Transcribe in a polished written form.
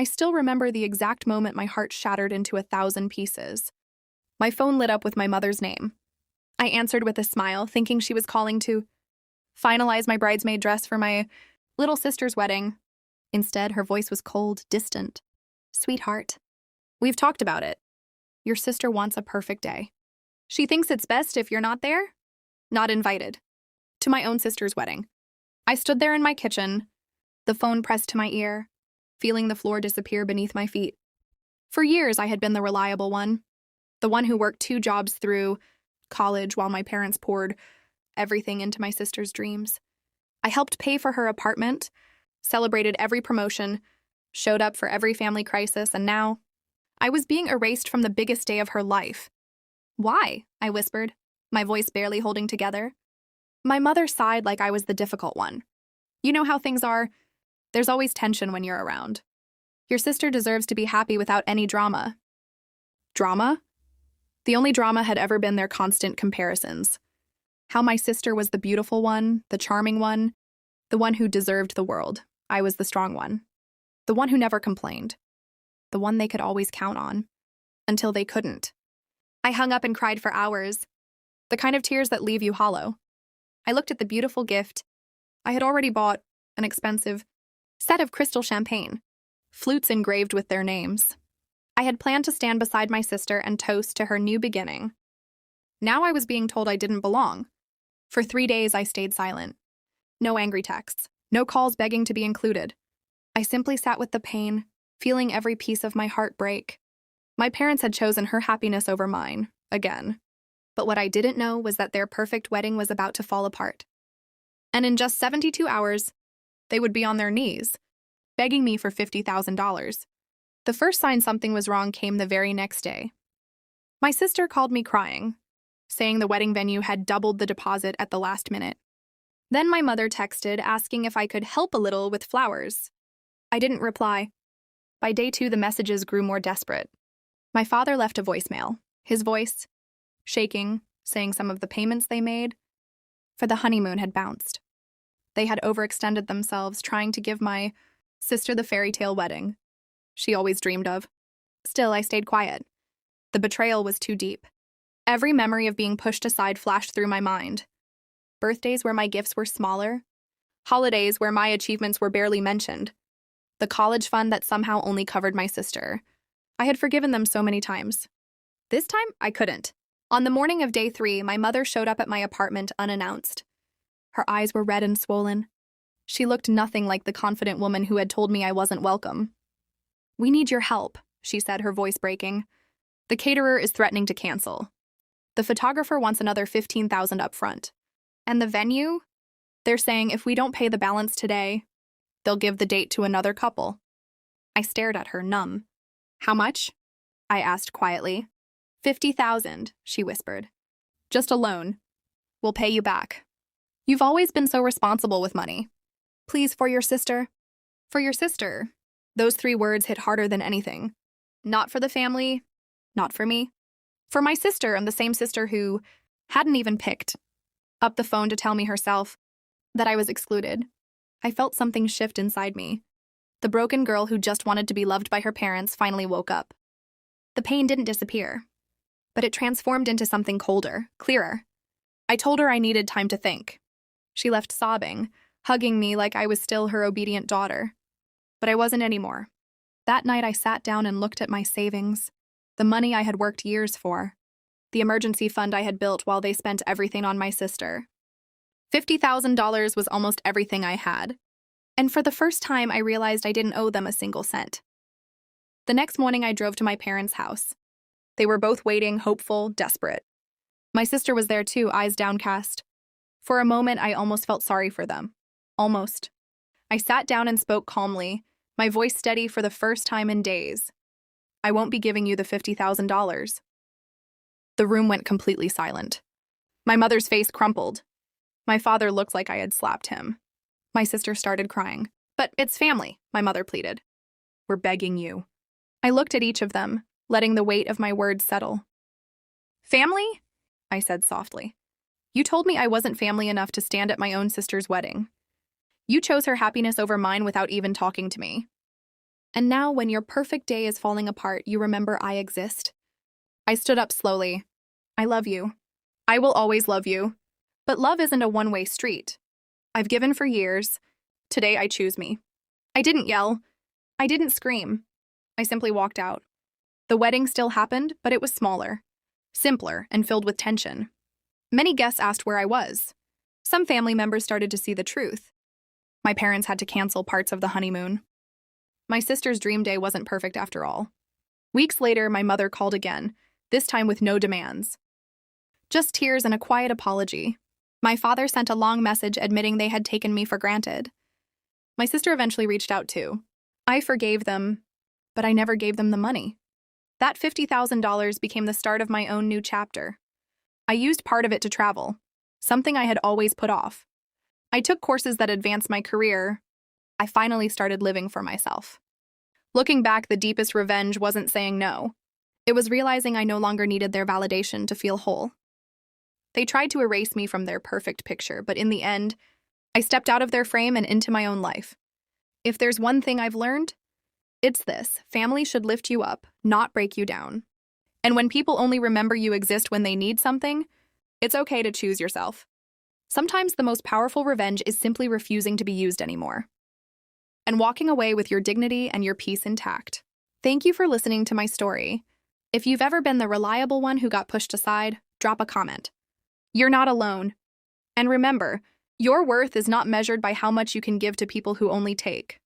I still remember the exact moment my heart shattered into 1,000 pieces. My phone lit up with my mother's name. I answered with a smile, thinking she was calling to finalize my bridesmaid dress for my little sister's wedding. Instead, her voice was cold, distant. "Sweetheart, we've talked about it. Your sister wants a perfect day. She thinks it's best if you're not there. Not invited. To my own sister's wedding." I stood there in my kitchen, the phone pressed to my ear, feeling the floor disappear beneath my feet. For years, I had been the reliable one, the one who worked 2 jobs through college while my parents poured everything into my sister's dreams. I helped pay for her apartment, celebrated every promotion, showed up for every family crisis, and now I was being erased from the biggest day of her life. "Why?" I whispered, my voice barely holding together. My mother sighed like I was the difficult one. "You know how things are. There's always tension when you're around. Your sister deserves to be happy without any drama." Drama? The only drama had ever been their constant comparisons. How my sister was the beautiful one, the charming one, the one who deserved the world. I was the strong one. The one who never complained. The one they could always count on. Until they couldn't. I hung up and cried for hours. The kind of tears that leave you hollow. I looked at the beautiful gift. I had already bought an expensive set of crystal champagne, flutes engraved with their names. I had planned to stand beside my sister and toast to her new beginning. Now I was being told I didn't belong. For 3 days, I stayed silent. No angry texts, no calls begging to be included. I simply sat with the pain, feeling every piece of my heart break. My parents had chosen her happiness over mine, again. But what I didn't know was that their perfect wedding was about to fall apart. And in just 72 hours, they would be on their knees, begging me for $50,000. The first sign something was wrong came the very next day. My sister called me crying, saying the wedding venue had doubled the deposit at the last minute. Then my mother texted asking if I could help a little with flowers. I didn't reply. By day 2, the messages grew more desperate. My father left a voicemail, his voice shaking, saying some of the payments they made for the honeymoon had bounced. They had overextended themselves trying to give my sister the fairy tale wedding she always dreamed of. Still, I stayed quiet. The betrayal was too deep. Every memory of being pushed aside flashed through my mind. Birthdays where my gifts were smaller, holidays where my achievements were barely mentioned, the college fund that somehow only covered my sister. I had forgiven them so many times. This time, I couldn't. On the morning of day 3, my mother showed up at my apartment unannounced. Her eyes were red and swollen. She looked nothing like the confident woman who had told me I wasn't welcome. "We need your help," she said, her voice breaking. "The caterer is threatening to cancel. The photographer wants another $15,000 up front. And the venue? They're saying if we don't pay the balance today, they'll give the date to another couple." I stared at her, numb. "How much?" I asked quietly. $50,000, she whispered. "Just a loan. We'll pay you back. You've always been so responsible with money. Please, for your sister." For your sister. Those 3 words hit harder than anything. Not for the family, not for me. For my sister, and the same sister who hadn't even picked up the phone to tell me herself that I was excluded. I felt something shift inside me. The broken girl who just wanted to be loved by her parents finally woke up. The pain didn't disappear, but it transformed into something colder, clearer. I told her I needed time to think. She left sobbing, hugging me like I was still her obedient daughter. But I wasn't anymore. That night I sat down and looked at my savings, the money I had worked years for, the emergency fund I had built while they spent everything on my sister. $50,000 was almost everything I had. And for the first time, I realized I didn't owe them a single cent. The next morning, I drove to my parents' house. They were both waiting, hopeful, desperate. My sister was there too, eyes downcast. For a moment, I almost felt sorry for them. Almost. I sat down and spoke calmly, my voice steady for the first time in days. "I won't be giving you the $50,000. The room went completely silent. My mother's face crumpled. My father looked like I had slapped him. My sister started crying. "But it's family," my mother pleaded. "We're begging you." I looked at each of them, letting the weight of my words settle. "Family?" I said softly. "You told me I wasn't family enough to stand at my own sister's wedding. You chose her happiness over mine without even talking to me. And now, when your perfect day is falling apart, you remember I exist. I stood up slowly. I love you. I will always love you. But love isn't a one-way street. I've given for years. Today I choose me. I didn't yell. I didn't scream. I simply walked out. The wedding still happened, but it was smaller, simpler, and filled with tension. Many guests asked where I was. Some family members started to see the truth. My parents had to cancel parts of the honeymoon. My sister's dream day wasn't perfect after all. Weeks later, my mother called again, this time with no demands. Just tears and a quiet apology. My father sent a long message admitting they had taken me for granted. My sister eventually reached out too. I forgave them, but I never gave them the money. That $50,000 became the start of my own new chapter. I used part of it to travel, something I had always put off. I took courses that advanced my career. I finally started living for myself. Looking back, the deepest revenge wasn't saying no. It was realizing I no longer needed their validation to feel whole. They tried to erase me from their perfect picture, but in the end, I stepped out of their frame and into my own life. If there's one thing I've learned, it's this: family should lift you up, not break you down. And when people only remember you exist when they need something, it's okay to choose yourself. Sometimes the most powerful revenge is simply refusing to be used anymore and walking away with your dignity and your peace intact. Thank you for listening to my story. If you've ever been the reliable one who got pushed aside, drop a comment. You're not alone. And remember, your worth is not measured by how much you can give to people who only take.